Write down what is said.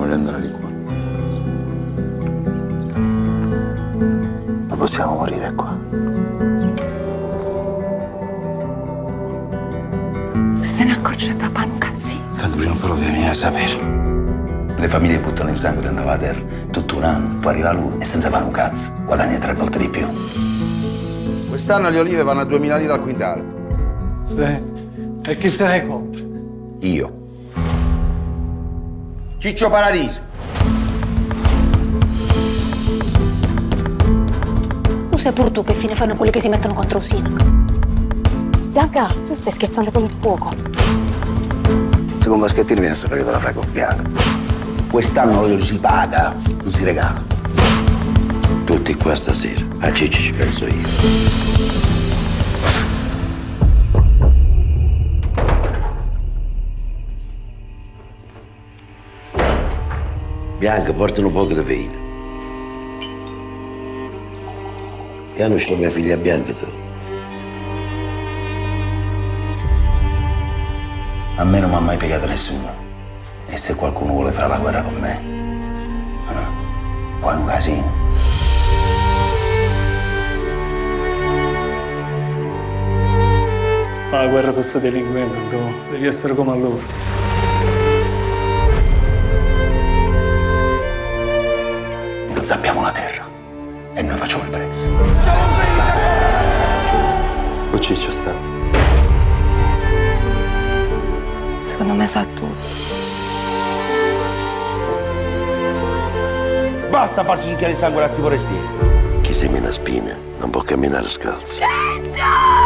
di andare di qua. Non possiamo morire qua. Se ne accorge papà Luca, sì. Tanto prima o poi lo devi venire a sapere. Le famiglie buttano in sangue dentro la terra tutto un anno, poi arriva lui e senza fare un cazzo guadagna 3 volte di più. Quest'anno le olive vanno a 2000 lire al quintale. E chi se ne compra? Io. Ciccio Paradiso. Tu sei pur tu che fine fanno quelli che si mettono contro Usina. Bianca, tu stai scherzando con il fuoco. Se con Vaschettini viene a sapere che te la fai con Bianca. Quest'anno l'olio si paga, non si regala. Tutti qua stasera, a Cicci ci penso io. Bianca, portano un poco di vino. Che hanno uscito mia figlia Bianca tu? A me non mi ha mai piegato nessuno. E se qualcuno vuole fare la guerra con me, poi è un casino. Fa la guerra per sto delinquente, tu devi essere come a loro. Non sappiamo la terra e noi facciamo il prezzo. O Ciccio sta. Secondo me sa tutto. Basta farci succhiare il sangue a sti forestieri. Chi semina spine non può camminare scalzo. Silenzio!